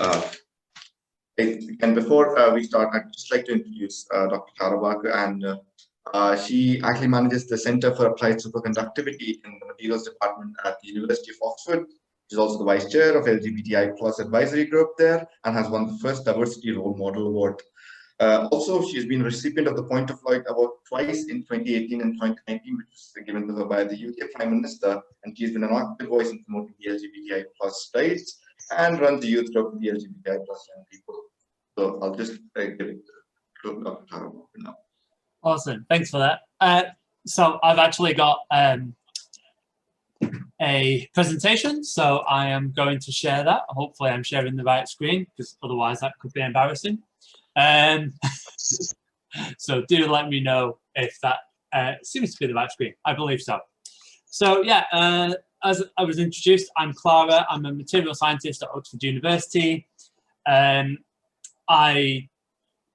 Uh, and before we start, I'd just like to introduce Dr. Clara, and she actually manages the Center for Applied Superconductivity in the Materials Department at the University of Oxford. She's also the Vice Chair of LGBTI Plus Advisory Group there and has won the first Diversity Role Model Award. Also, she's been a recipient of the Point of Light Award twice in 2018 and 2019, which was given to her by the UK Prime Minister, and she's been an active voice in promoting the LGBTI plus rights and runs the youth group for the LGBTI plus young people. So I'll just give it to Dr. Clara now. Awesome, thanks for that. So I've actually got a presentation, so I am going to share that. Hopefully I'm sharing the right screen, because otherwise that could be embarrassing. So do let me know if that seems to be the right screen. I believe so. So yeah, as I was introduced, I'm Clara. I'm a material scientist at Oxford University. I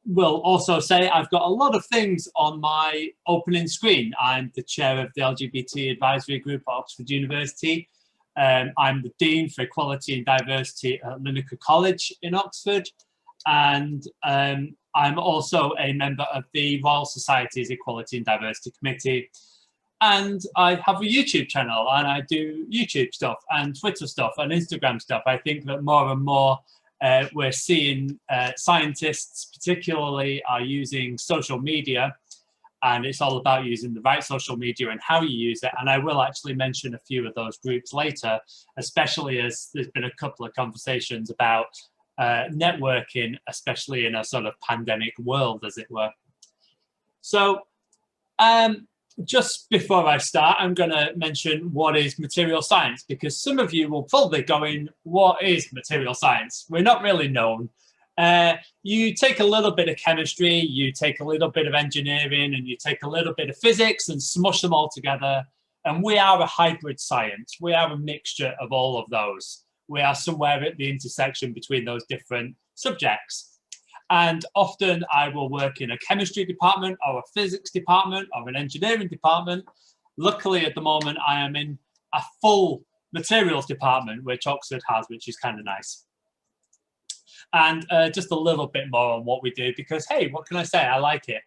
will also say I've got a lot of things on my opening screen. I'm the chair of the LGBT advisory group at Oxford University. I'm the Dean for Equality and Diversity at Linacre College in Oxford. And I'm also a member of the Royal Society's Equality and Diversity Committee. And I have a YouTube channel, and I do YouTube stuff and Twitter stuff and Instagram stuff. I think that more and more we're seeing scientists particularly are using social media, and it's all about using the right social media and how you use it. And I will actually mention a few of those groups later, especially as there's been a couple of conversations about networking, especially in a sort of pandemic world, as it were. So just before I start, I'm going to mention what is material science, because some of you will probably go in, what is material science? We're not really known. You take a little bit of chemistry, you take a little bit of engineering, and you take a little bit of physics and smush them all together. And we are a hybrid science. We are a mixture of all of those. We are somewhere at the intersection between those different subjects. And often I will work in a chemistry department or a physics department or an engineering department. Luckily, at the moment, I am in a full materials department, which Oxford has, which is kind of nice. And just a little bit more on what we do, because, hey, what can I say? I like it.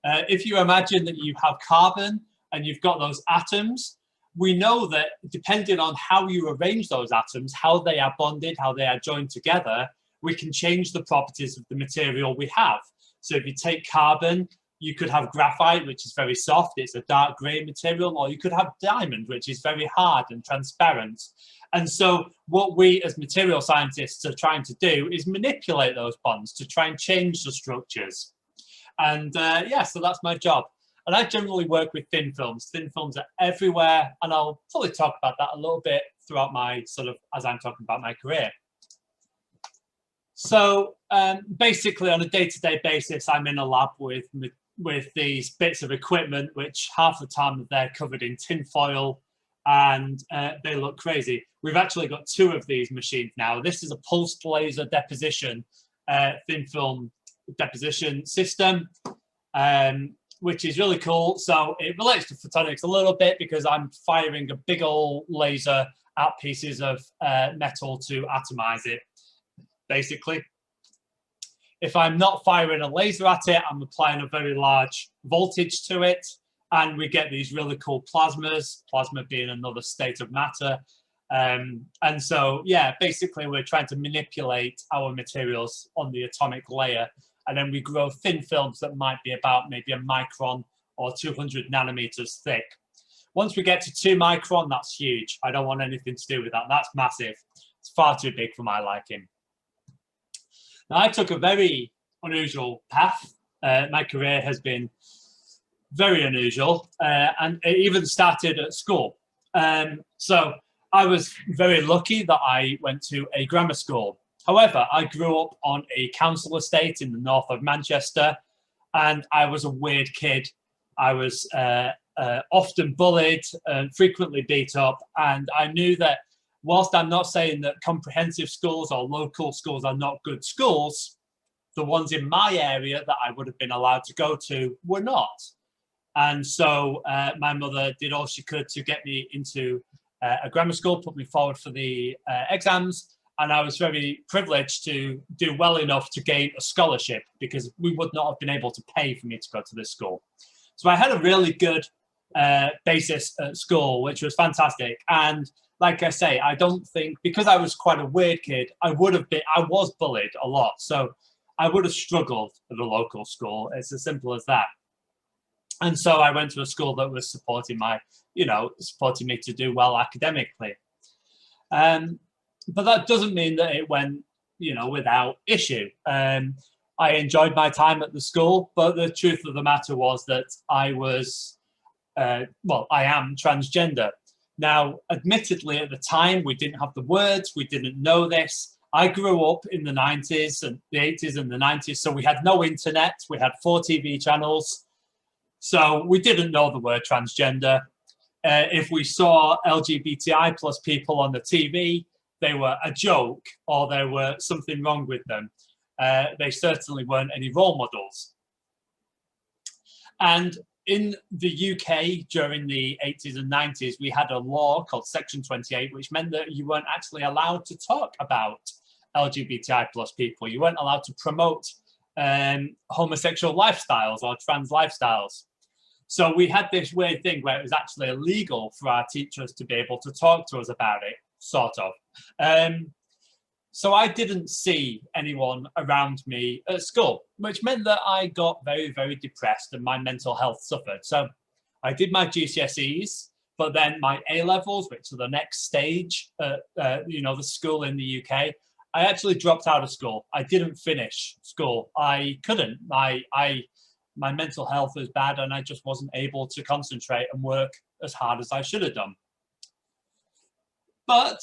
If you imagine that you have carbon and you've got those atoms, we know that depending on how you arrange those atoms, how they are bonded, how they are joined together, we can change the properties of the material we have. So if you take carbon, you could have graphite, which is very soft, it's a dark grey material, or you could have diamond, which is very hard and transparent. And so what we as material scientists are trying to do is manipulate those bonds to try and change the structures. And yeah, so that's my job. And I generally work with thin films. Thin films are everywhere, and I'll probably talk about that a little bit throughout my sort of, as I'm talking about my career. So basically on a day-to-day basis, I'm in a lab with these bits of equipment, which half the time they're covered in tin foil, and they look crazy. We've actually got two of these machines now. This is a pulsed laser deposition, thin film deposition system, which is really cool. So it relates to photonics a little bit, because I'm firing a big old laser at pieces of metal to atomize it. Basically, if I'm not firing a laser at it, I'm applying a very large voltage to it, and we get these really cool plasmas, plasma being another state of matter. And so, yeah, basically we're trying to manipulate our materials on the atomic layer, and then we grow thin films that might be about maybe a micron or 200 nanometers thick. Once we get to 2 micron, that's huge. I don't want anything to do with that. That's massive. It's far too big for my liking. Now, I took a very unusual path. My career has been very unusual, and it even started at school. So I was very lucky that I went to a grammar school. However, I grew up on a council estate in the north of Manchester, and I was a weird kid. I was often bullied and frequently beat up, and I knew that whilst I'm not saying that comprehensive schools or local schools are not good schools, the ones in my area that I would have been allowed to go to were not. And so my mother did all she could to get me into a grammar school, put me forward for the exams, And I was very privileged to do well enough to gain a scholarship, because we would not have been able to pay for me to go to this school. So I had a really good basis at school, which was fantastic. And like I say, I don't think, because I was quite a weird kid, I was bullied a lot. So I would have struggled at a local school. It's as simple as that. And so I went to a school that was supporting me to do well academically. But that doesn't mean that it went, without issue. I enjoyed my time at the school, but the truth of the matter was that I was, I am transgender. Now, admittedly, at the time, we didn't have the words, we didn't know this. I grew up in the 90s and the 80s and the 90s, so we had no internet, we had 4 TV channels, so we didn't know the word transgender. If we saw LGBTI plus people on the TV, they were a joke or there were something wrong with them. They certainly weren't any role models. And in the UK during the 80s and 90s, we had a law called Section 28, which meant that you weren't actually allowed to talk about LGBTI plus people. You weren't allowed to promote homosexual lifestyles or trans lifestyles. So we had this weird thing where it was actually illegal for our teachers to be able to talk to us about it, sort of. So I didn't see anyone around me at school, which meant that I got very, very depressed and my mental health suffered. So I did my GCSEs, but then my A-levels, which are the next stage at the school in the UK, I actually dropped out of school. I didn't finish school. I couldn't. My mental health was bad and I just wasn't able to concentrate and work as hard as I should have done. But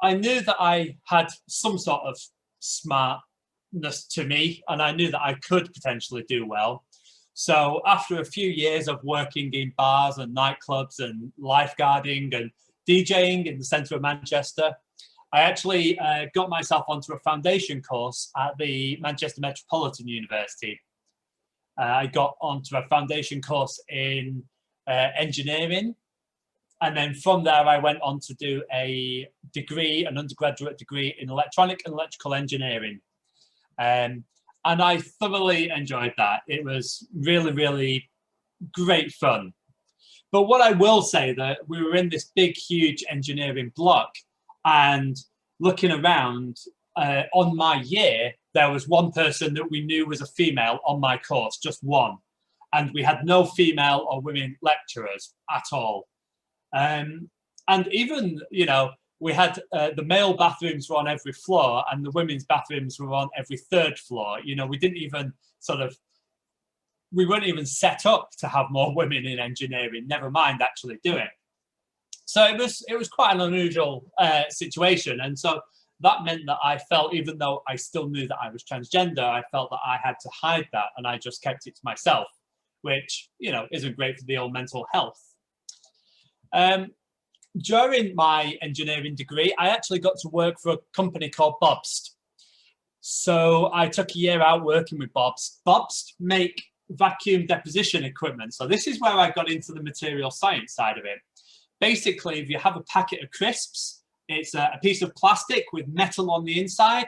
I knew that I had some sort of smartness to me and I knew that I could potentially do well. So after a few years of working in bars and nightclubs and lifeguarding and DJing in the centre of Manchester, I actually got myself onto a foundation course at the Manchester Metropolitan University. I got onto a foundation course in engineering. And then from there, I went on to do an undergraduate degree in electronic and electrical engineering. And I thoroughly enjoyed that. It was really, really great fun. But what I will say, that we were in this big, huge engineering block, and looking around on my year, there was one person that we knew was a female on my course, just one. And we had no female or women lecturers at all. And even, we had the male bathrooms were on every floor and the women's bathrooms were on every 3rd floor. We didn't even we weren't even set up to have more women in engineering, never mind actually do it. So it was quite an unusual situation. And so that meant that I felt, even though I still knew that I was transgender, I felt that I had to hide that and I just kept it to myself, which, isn't great for the old mental health. During my engineering degree, I actually got to work for a company called Bobst. So I took a year out working with Bobst. Bobst make vacuum deposition equipment. So this is where I got into the material science side of it. Basically, if you have a packet of crisps, it's a piece of plastic with metal on the inside.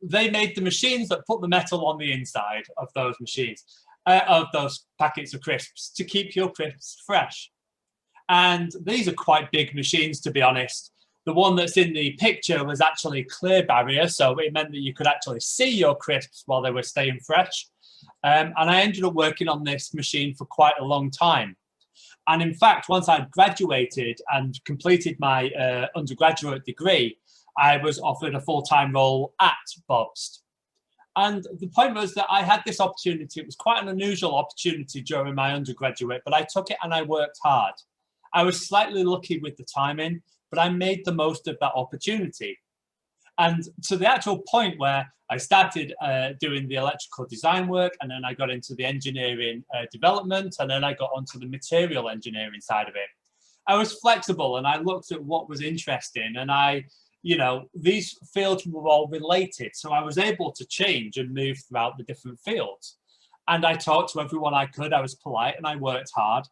They made the machines that put the metal on the inside of those machines, of those packets of crisps, to keep your crisps fresh. And these are quite big machines, to be honest. The one that's in the picture was actually clear barrier, so it meant that you could actually see your crisps while they were staying fresh. And I ended up working on this machine for quite a long time. And in fact, once I'd graduated and completed my undergraduate degree, I was offered a full-time role at Bobst. And the point was that I had this opportunity. It was quite an unusual opportunity during my undergraduate, but I took it and I worked hard. I was slightly lucky with the timing, but I made the most of that opportunity. And to the actual point where I started doing the electrical design work, and then I got into the engineering development, and then I got onto the material engineering side of it. I was flexible and I looked at what was interesting, and these fields were all related. So I was able to change and move throughout the different fields. And I talked to everyone I could. I was polite and I worked hard.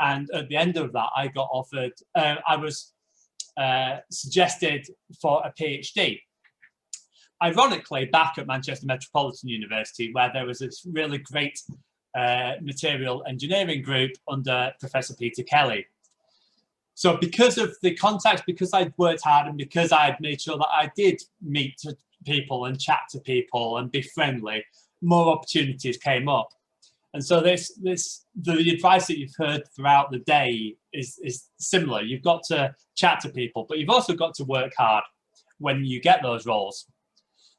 And at the end of that, I got offered, I was suggested for a PhD. ironically back at Manchester Metropolitan University, where there was this really great material engineering group under Professor Peter Kelly. So because of the contacts, because I'd worked hard, and because I'd made sure that I did meet people and chat to people and be friendly, more opportunities came up. And so the advice that you've heard throughout the day is similar. You've got to chat to people, but you've also got to work hard when you get those roles.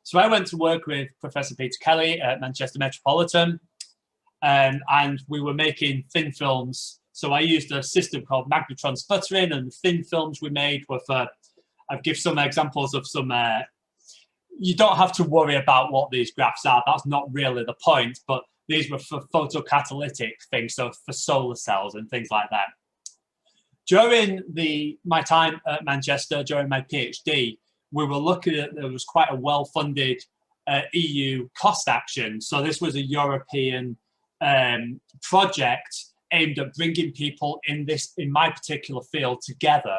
So I went to work with Professor Peter Kelly at Manchester Metropolitan, and we were making thin films. So I used a system called magnetron sputtering, and the thin films we made were for, I'll give some examples of some, you don't have to worry about what these graphs are. That's not really the point, but these were for photocatalytic things, so for solar cells and things like that. During my time at Manchester, during my PhD, we were looking at, there was quite a well-funded EU cost action. So this was a European project aimed at bringing people in my particular field together.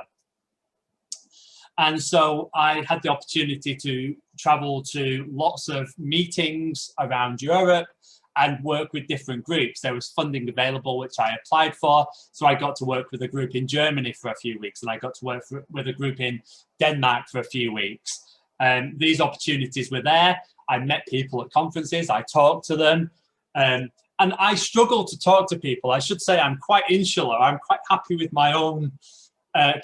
And so I had the opportunity to travel to lots of meetings around Europe and work with different groups. There was funding available, which I applied for. So I got to work with a group in Germany for a few weeks, and I got to work with a group in Denmark for a few weeks. These opportunities were there. I met people at conferences, I talked to them, and I struggle to talk to people. I should say I'm quite insular. I'm quite happy with my own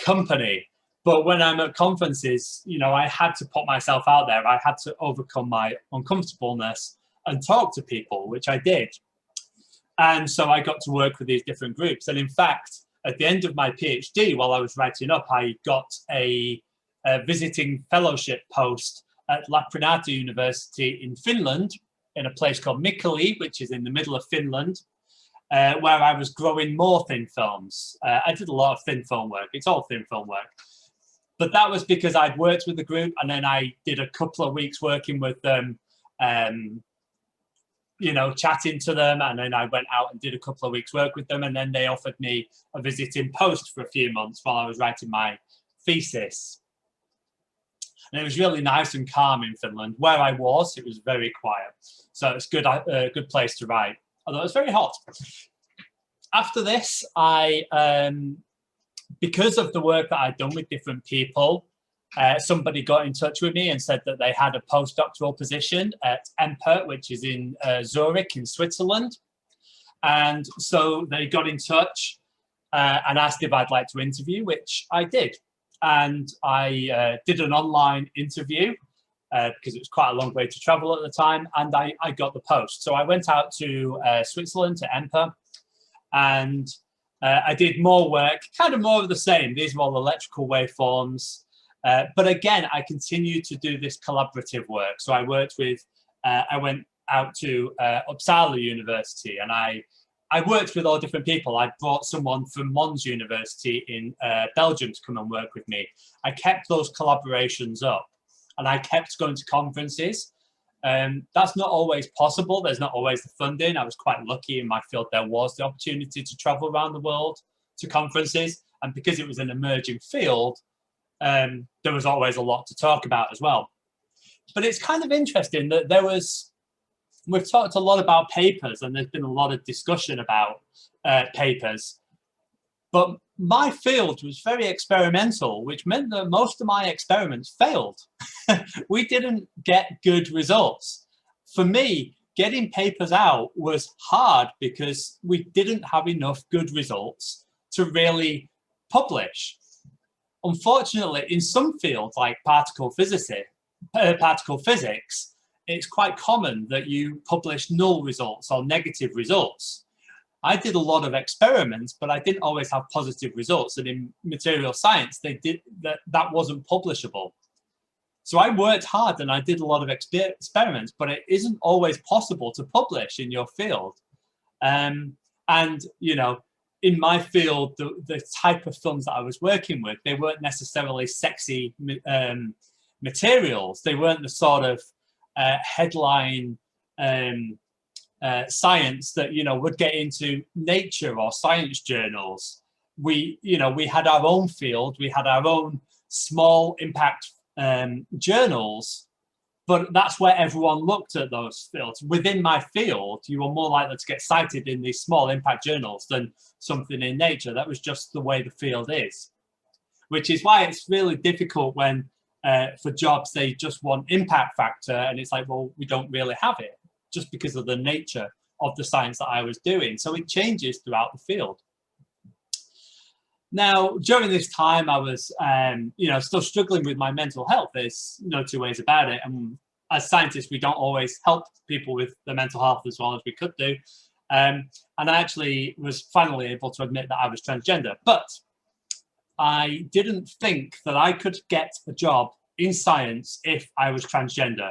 company. But when I'm at conferences, you know, I had to put myself out there. I had to overcome my uncomfortableness and talk to people, which I did. And so I got to work with these different groups. And in fact, at the end of my PhD, while I was writing up, I got a visiting fellowship post at Lappeenranta University in Finland, in a place called Mikkeli, which is in the middle of Finland, where I was growing more thin films. I did a lot of thin film work. It's all thin film work. But that was because I'd worked with the group, and then I did a couple of weeks working with them, you know, chatting to them, and then I went out and did a couple of weeks work with them, and then they offered me a visiting post for a few months while I was writing my thesis. And it was really nice and calm in Finland. Where I was, it was very quiet. So it's a good place to write, although it was very hot. After this, because of the work that I'd done with different people, somebody got in touch with me and said that they had a postdoctoral position at EMPERT, which is in Zurich in Switzerland. And so they got in touch and asked if I'd like to interview, which I did. And I did an online interview because it was quite a long way to travel at the time, and I got the post. So I went out to Switzerland, to EMPERT, and I did more work, kind of more of the same. These were all electrical waveforms. But again, I continued to do this collaborative work. So I worked with, I went out to Uppsala University, and I worked with all different people. I brought someone from Mons University in Belgium to come and work with me. I kept those collaborations up, and I kept going to conferences. That's not always possible. There's not always the funding. I was quite lucky in my field. There was the opportunity to travel around the world to conferences. And because it was an emerging field, there was always a lot to talk about as well. But it's kind of interesting that we've talked a lot about papers, and there's been a lot of discussion about papers. But my field was very experimental, which meant that most of my experiments failed. We didn't get good results. For me, getting papers out was hard because we didn't have enough good results to really publish. Unfortunately, in some fields like particle physics, it's quite common that you publish null results or negative results. I did a lot of experiments, but I didn't always have positive results. And in material science, that wasn't publishable. So I worked hard and I did a lot of experiments, but it isn't always possible to publish in your field. And, you know, in my field, the type of films that I was working with, they weren't necessarily sexy materials. They weren't the sort of headline science that, you know, would get into Nature or science journals. We had our own field. We had our own small impact journals but that's where everyone looked at those fields. Within my field, you were more likely to get cited in these small impact journals than something in Nature. That was just the way the field is, which is why it's really difficult when for jobs they just want impact factor, and it's like, well, we don't really have it just because of the nature of the science that I was doing. So it changes throughout the field. Now, during this time, I was, still struggling with my mental health. There's no two ways about it. And as scientists, we don't always help people with their mental health as well as we could do. And I actually was finally able to admit that I was transgender. But I didn't think that I could get a job in science if I was transgender.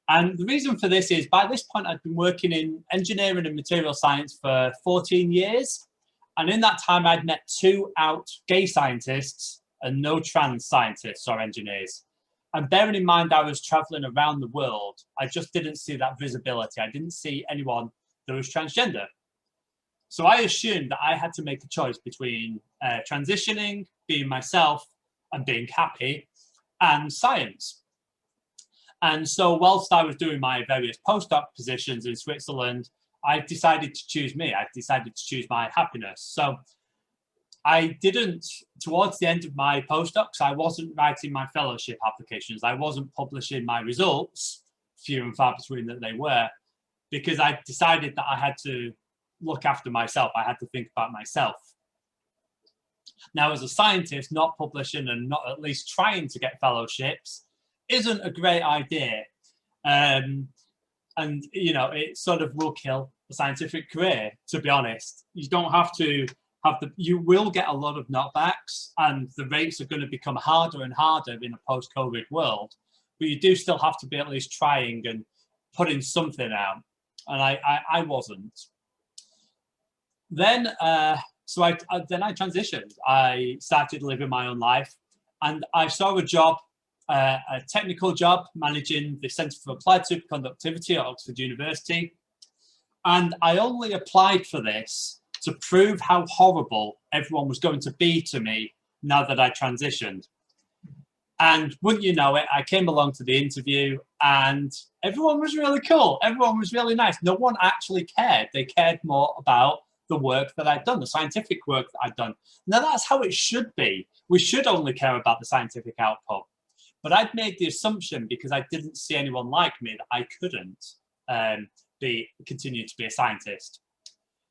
And the reason for this is, by this point, I'd been working in engineering and material science for 14 years. And in that time, I'd met 2 out gay scientists and no trans scientists or engineers. And bearing in mind, I was traveling around the world, I just didn't see that visibility. I didn't see anyone that was transgender. So I assumed that I had to make a choice between transitioning, being myself, and being happy, and science. And so whilst I was doing my various postdoc positions in Switzerland, I decided to choose me. I decided to choose my happiness. So I didn't, towards the end of my postdocs, I wasn't writing my fellowship applications. I wasn't publishing my results, few and far between that they were, because I decided that I had to look after myself. I had to think about myself. Now, as a scientist, not publishing and not at least trying to get fellowships isn't a great idea. And, it sort of will kill a scientific career, to be honest. You don't have to have you will get a lot of knockbacks, and the rates are going to become harder and harder in a post-COVID world. But you do still have to be at least trying and putting something out. And I wasn't. Then, so I transitioned. I started living my own life, and I saw a job, a technical job, managing the Centre for Applied Superconductivity at Oxford University. And I only applied for this to prove how horrible everyone was going to be to me now that I transitioned. And wouldn't you know it, I came along to the interview and everyone was really cool. Everyone was really nice. No one actually cared. They cared more about the work that I'd done, the scientific work that I'd done. Now that's how it should be. We should only care about the scientific output. But I'd made the assumption, because I didn't see anyone like me, that I couldn't continue to be a scientist.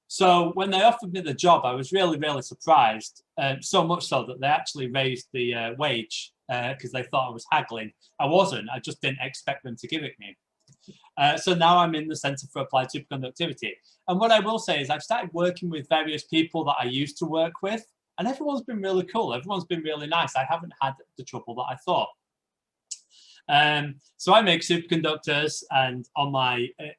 So when they offered me the job, I was really, really surprised. So much so that they actually raised the wage because they thought I was haggling. I wasn't. I just didn't expect them to give it me. So now I'm in the Centre for Applied Superconductivity. And what I will say is I've started working with various people that I used to work with, and everyone's been really cool. Everyone's been really nice. I haven't had the trouble that I thought. So I make superconductors, and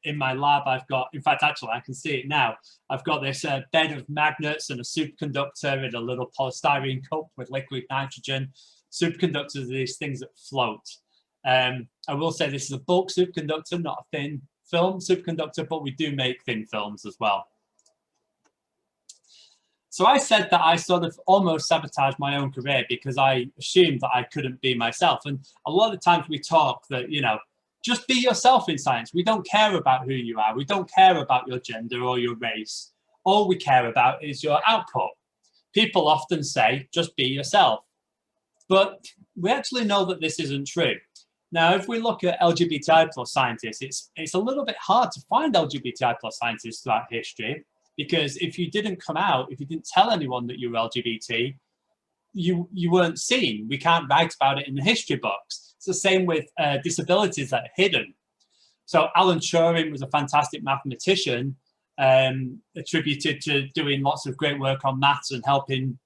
in my lab I've got, in fact, actually I can see it now, I've got this bed of magnets and a superconductor in a little polystyrene cup with liquid nitrogen. Superconductors are these things that float. I will say this is a bulk superconductor, not a thin film superconductor, but we do make thin films as well. So I said that I sort of almost sabotaged my own career because I assumed that I couldn't be myself. And a lot of times we talk that, just be yourself in science. We don't care about who you are. We don't care about your gender or your race. All we care about is your output. People often say, just be yourself. But we actually know that this isn't true. Now, if we look at LGBTI plus scientists, it's a little bit hard to find LGBTI plus scientists throughout history. Because if you didn't come out, if you didn't tell anyone that you were LGBT, you weren't seen. We can't write about it in the history books. It's the same with disabilities that are hidden. So Alan Turing was a fantastic mathematician, attributed to doing lots of great work on maths and helping,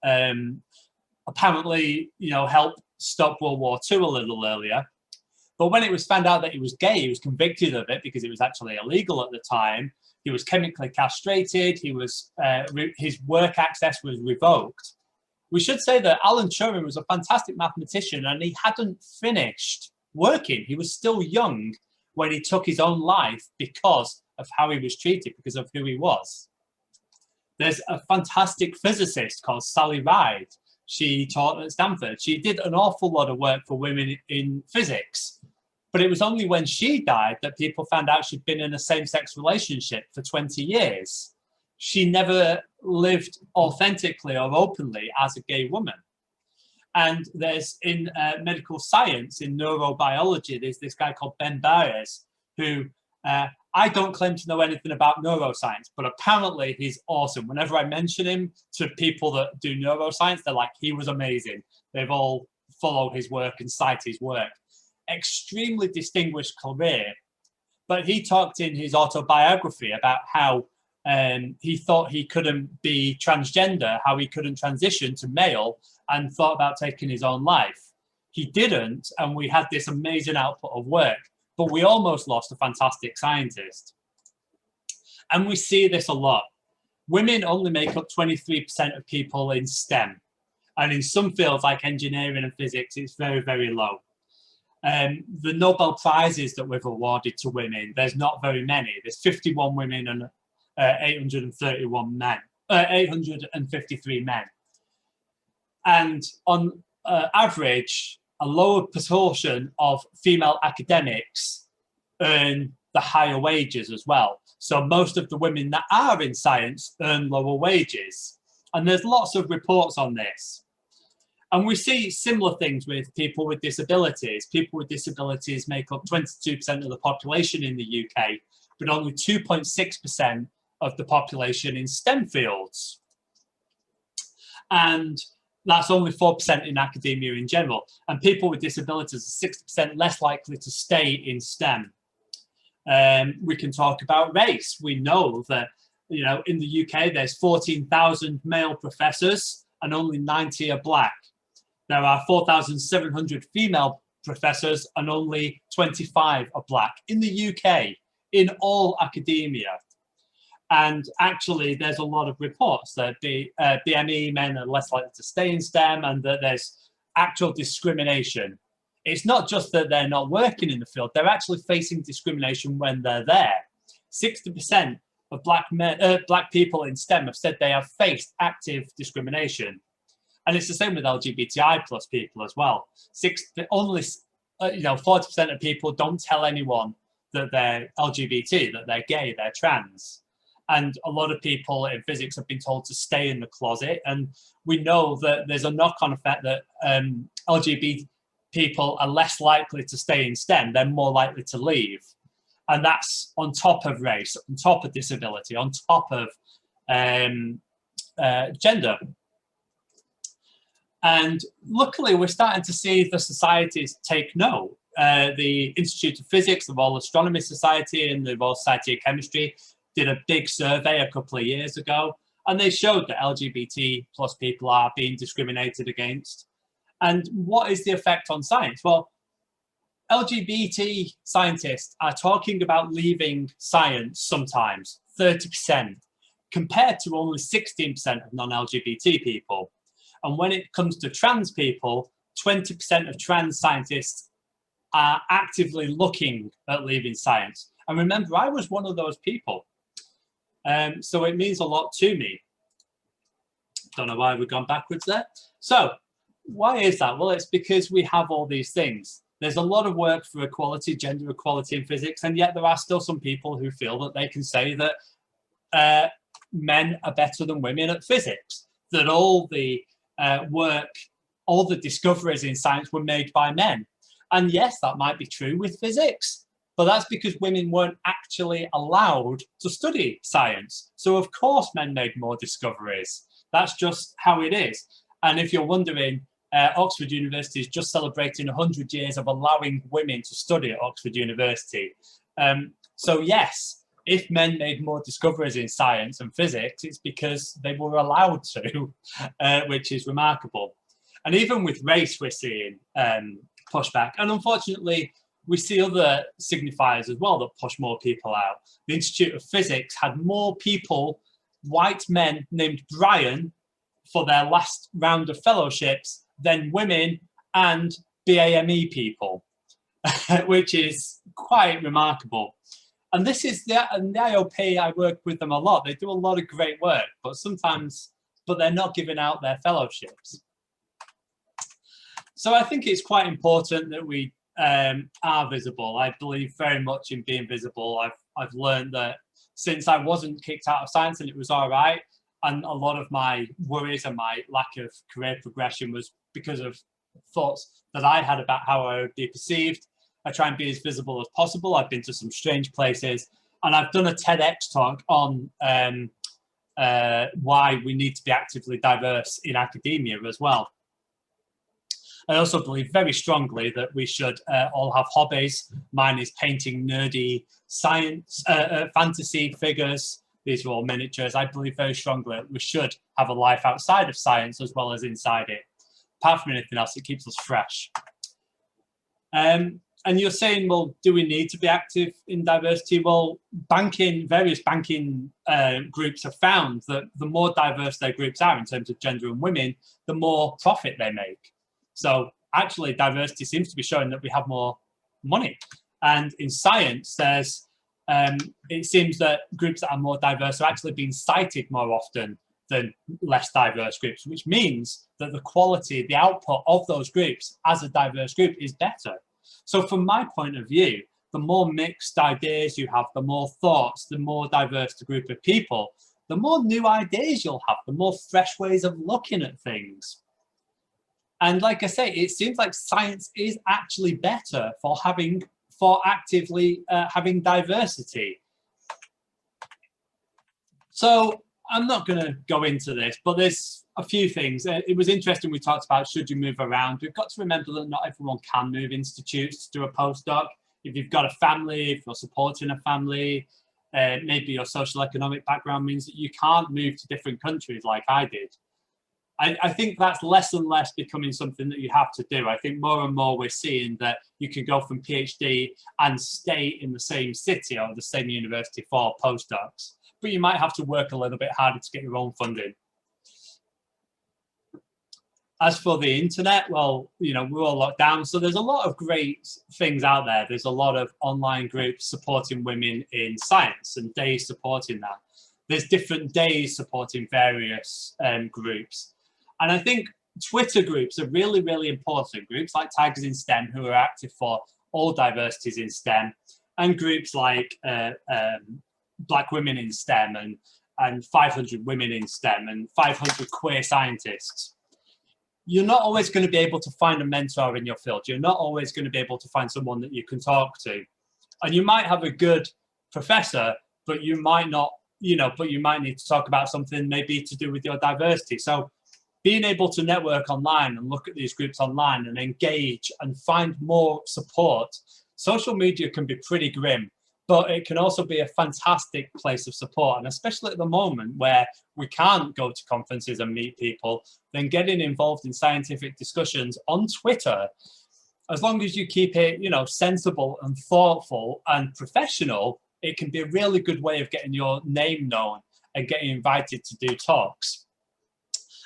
apparently, help stop World War II a little earlier. But when it was found out that he was gay, he was convicted of it because it was actually illegal at the time. He was chemically castrated. He was his work access was revoked. We should say that Alan Turing was a fantastic mathematician, and he hadn't finished working. He was still young when he took his own life because of how he was treated, because of who he was. There's a fantastic physicist called Sally Ride. She taught at Stanford. She did an awful lot of work for women in physics. But it was only when she died that people found out she'd been in a same-sex relationship for 20 years. She never lived authentically or openly as a gay woman. And there's in medical science, in neurobiology, there's this guy called Ben Baez, who I don't claim to know anything about neuroscience, but apparently he's awesome. Whenever I mention him to people that do neuroscience, they're like, he was amazing. They've all followed his work and cite his work. Extremely distinguished career. But he talked in his autobiography about how he thought he couldn't be transgender, how he couldn't transition to male, and thought about taking his own life. He didn't, and we had this amazing output of work, but we almost lost a fantastic scientist. And we see this a lot. Women only make up 23% of people in STEM. And in some fields like engineering and physics, it's very, very low. The Nobel Prizes that we've awarded to women, there's not very many. There's 51 women and 831 men, 853 men. And on average, a lower proportion of female academics earn the higher wages as well. So most of the women that are in science earn lower wages. And there's lots of reports on this. And we see similar things with people with disabilities. People with disabilities make up 22% of the population in the UK, but only 2.6% of the population in STEM fields. And that's only 4% in academia in general. And people with disabilities are 60% less likely to stay in STEM. We can talk about race. We know that, you know, in the UK, there's 14,000 male professors and only 90 are black. There are 4,700 female professors and only 25 are black in the UK, in all academia. And actually, there's a lot of reports that the BME men are less likely to stay in STEM and that there's actual discrimination. It's not just that they're not working in the field, they're actually facing discrimination when they're there. 60% of black people in STEM have said they have faced active discrimination. And it's the same with LGBTI plus people as well. Only 40% of people don't tell anyone that they're LGBT, that they're gay, they're trans. And a lot of people in physics have been told to stay in the closet. And we know that there's a knock-on effect that LGBT people are less likely to stay in STEM. They're more likely to leave. And that's on top of race, on top of disability, on top of gender. And luckily, we're starting to see the societies take note. The Institute of Physics, the Royal Astronomy Society, and the Royal Society of Chemistry did a big survey a couple of years ago, and they showed that LGBT plus people are being discriminated against. And what is the effect on science? Well, LGBT scientists are talking about leaving science sometimes, 30%, compared to only 16% of non-LGBT people. And when it comes to trans people, 20% of trans scientists are actively looking at leaving science. And remember, I was one of those people. So it means a lot to me. Don't know why we've gone backwards there. So why is that? Well, it's because we have all these things. There's a lot of work for equality, gender equality in physics, and yet there are still some people who feel that they can say that men are better than women at physics, that all the work, all the discoveries in science were made by men. And yes, that might be true with physics, but that's because women weren't actually allowed to study science. So of course men made more discoveries. That's just how it is. And if you're wondering, Oxford University is just celebrating 100 years of allowing women to study at Oxford University. So yes, if men made more discoveries in science and physics, it's because they were allowed to, which is remarkable. And even with race, we're seeing pushback. And unfortunately, we see other signifiers as well that push more people out. The Institute of Physics had more people, white men named Brian, for their last round of fellowships than women and BAME people, which is quite remarkable. And this is the IOP, I work with them a lot. They do a lot of great work, but they're not giving out their fellowships. So I think it's quite important that we are visible. I believe very much in being visible. I've learned that since I wasn't kicked out of science and it was all right, and a lot of my worries and my lack of career progression was because of thoughts that I had about how I would be perceived. I try and be as visible as possible. I've been to some strange places, and I've done a TEDx talk on why we need to be actively diverse in academia as well. I also believe very strongly that we should all have hobbies. Mine is painting nerdy science, fantasy figures. These are all miniatures. I believe very strongly that we should have a life outside of science as well as inside it. Apart from anything else, it keeps us fresh. And you're saying, well, do we need to be active in diversity? Well, various banking groups have found that the more diverse their groups are in terms of gender and women, the more profit they make. So actually, diversity seems to be showing that we have more money. And in science, it seems that groups that are more diverse are actually being cited more often than less diverse groups, which means that the quality, the output of those groups as a diverse group is better. So from my point of view, the more mixed ideas you have, the more thoughts, the more diverse the group of people, the more new ideas you'll have, the more fresh ways of looking at things. And like I say, it seems like science is actually better for actively having diversity. So I'm not going to go into this, but there's a few things. It was interesting we talked about should you move around. We've got to remember that not everyone can move institutes to do a postdoc. If you've got a family, if you're supporting a family, maybe your social economic background means that you can't move to different countries like I did. I think that's less and less becoming something that you have to do. I think more and more we're seeing that you can go from PhD and stay in the same city or the same university for postdocs, but you might have to work a little bit harder to get your own funding. As for the internet, well, you know, we're all locked down. So there's a lot of great things out there. There's a lot of online groups supporting women in science and days supporting that. There's different days supporting various groups. And I think Twitter groups are really, really important. Groups like Tigers in STEM, who are active for all diversities in STEM, and groups like Black Women in STEM and 500 Women in STEM and 500 Queer Scientists. You're not always going to be able to find a mentor in your field. You're not always going to be able to find someone that you can talk to. And you might have a good professor, but you might not, but you might need to talk about something maybe to do with your diversity. So being able to network online and look at these groups online and engage and find more support. Social media can be pretty grim, but it can also be a fantastic place of support. And especially at the moment where we can't go to conferences and meet people, then getting involved in scientific discussions on Twitter, as long as you keep it, sensible and thoughtful and professional, it can be a really good way of getting your name known and getting invited to do talks.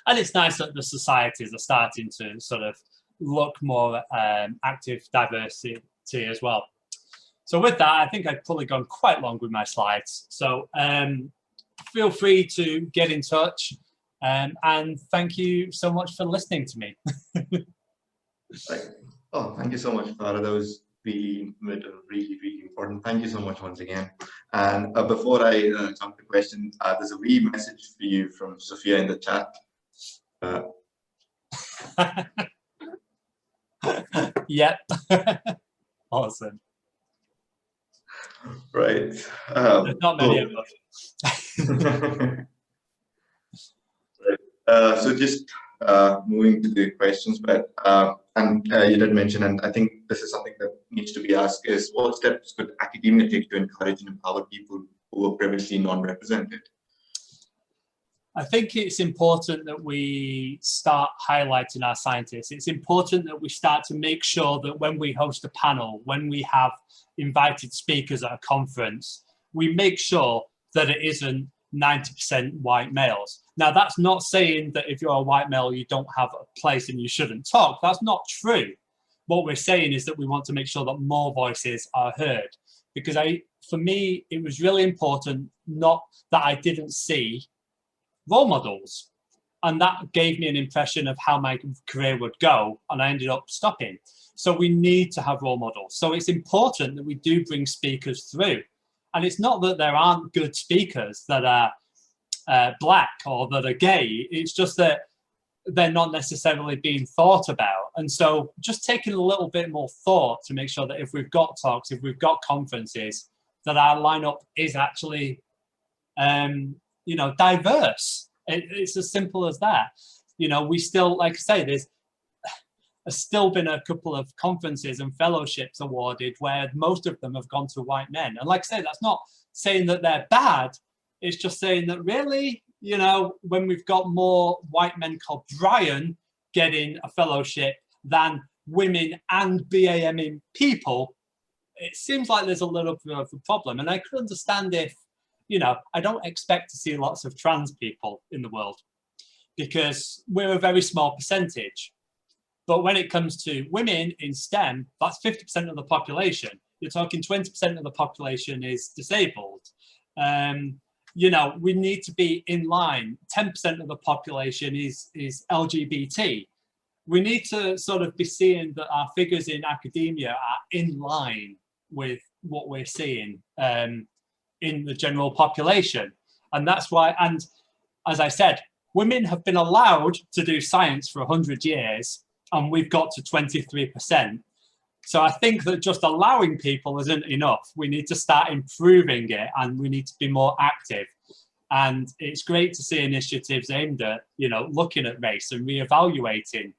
And it's nice that the societies are starting to sort of look more active diversity as well. So with that, I think I've probably gone quite long with my slides. So feel free to get in touch. And thank you so much for listening to me. Oh, thank you so much, Clara. That was really important. Thank you so much once again. And before I jump to questions, there's a wee message for you from Sophia in the chat. Yep. Awesome. Right. There's not many of us. Right. So just moving to the questions, but you did mention, and I think this is something that needs to be asked, is what steps could academia take to encourage and empower people who were previously non-represented? I think it's important that we start highlighting our scientists. It's important that we start to make sure that when we host a panel, when we have invited speakers at a conference, we make sure that it isn't 90% white males. Now, that's not saying that if you're a white male, you don't have a place and you shouldn't talk. That's not true. What we're saying is that we want to make sure that more voices are heard. Because for me, it was really important not that I didn't see role models. And that gave me an impression of how my career would go, and I ended up stopping. So we need to have role models. So it's important that we do bring speakers through. And it's not that there aren't good speakers that are black or that are gay. It's just that they're not necessarily being thought about. And so just taking a little bit more thought to make sure that if we've got talks, if we've got conferences, that our lineup is actually, you know, diverse. It's as simple as that. You know, we still, like I say, there's still been a couple of conferences and fellowships awarded where most of them have gone to white men. And like I say, that's not saying that they're bad. It's just saying that really, you know, when we've got more white men called Brian getting a fellowship than women and BAMing people, it seems like there's a little bit of a problem. And I could understand if, you know, I don't expect to see lots of trans people in the world because we're a very small percentage. But when it comes to women in STEM, that's 50% of the population. You're talking 20% of the population is disabled. You know, we need to be in line. 10% of the population is LGBT. We need to sort of be seeing that our figures in academia are in line with what we're seeing in the general population. And that's why, and as I said, women have been allowed to do science for 100 years, and we've got to 23%. So I think that just allowing people isn't enough. We need to start improving it, and we need to be more active. And it's great to see initiatives aimed at, you know, looking at race and reevaluating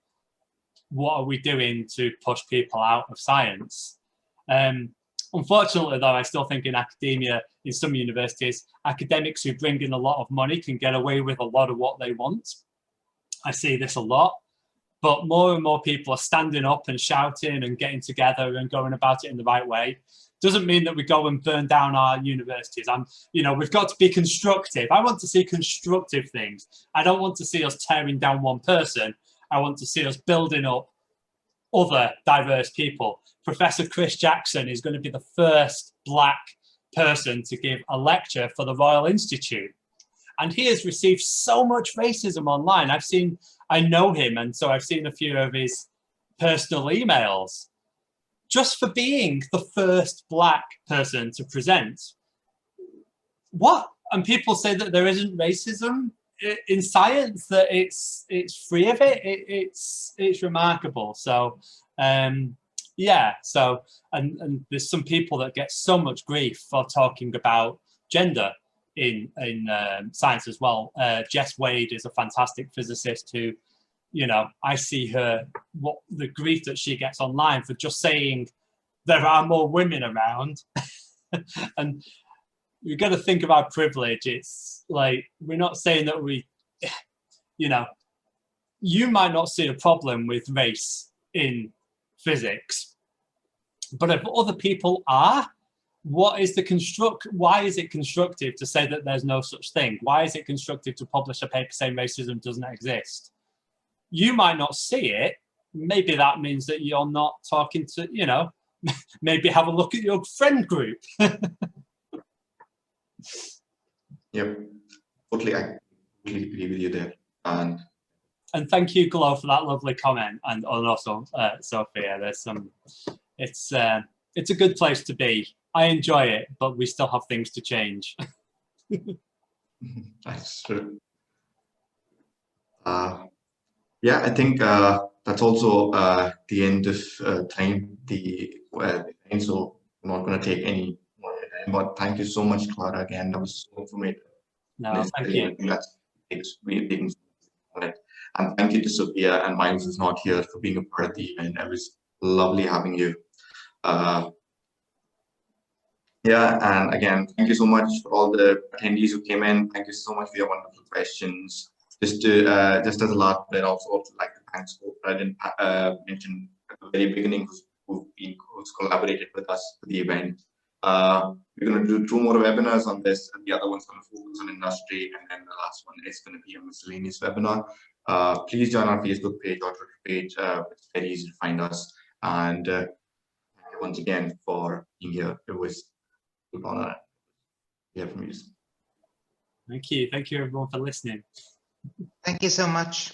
what are we doing to push people out of science. Unfortunately, though, I still think in academia, in some universities, academics who bring in a lot of money can get away with a lot of what they want. I see this a lot. But more and more people are standing up and shouting and getting together and going about it in the right way. Doesn't mean that we go and burn down our universities. You know, we've got to be constructive. I want to see constructive things. I don't want to see us tearing down one person. I want to see us building up other diverse people. Professor Chris Jackson is going to be the first black person to give a lecture for the Royal Institute. And he has received so much racism online. I know him, and so I've seen a few of his personal emails just for being the first black person to present. What? And people say that there isn't racism in science, that it's free of it. It's remarkable. So yeah. So and there's some people that get so much grief for talking about gender in science as well. Jess Wade is a fantastic physicist who, you know, I see her, what the grief that she gets online for just saying there are more women around. And we've got to think of our privilege. It's like, we're not saying that we, you know, you might not see a problem with race in physics, but if other people are, why is it constructive to say that there's no such thing? Why is it constructive to publish a paper saying racism doesn't exist? You might not see it. Maybe that means that you're not talking to, you know, maybe have a look at your friend group. Yep, totally. I totally agree with you there. And thank you, Glow, for that lovely comment. And also, Sophia, there's some, it's a good place to be. I enjoy it, but we still have things to change. that's true. Yeah, I think that's also the end of time. And so I'm not going to take any more time. But thank you so much, Clara. Again, that was so informative. No, thank you. I think that's really taking on it. And thank you to Sophia and Miles, who's not here, for being a part of the event. It was lovely having you. Yeah, and again, thank you so much for all the attendees who came in. Thank you so much for your wonderful questions. Just as a last bit, also like to thank Scope. I didn't mention at the very beginning who's collaborated with us for the event. We're going to do 2 more webinars on this, and the other one's going to focus on industry, and then the last one is going to be a miscellaneous webinar. Please join our Facebook page or Twitter page. It's very easy to find us. And thank you once again for being here. It was an honor to hear from you. Thank you. Thank you, everyone, for listening. Thank you so much.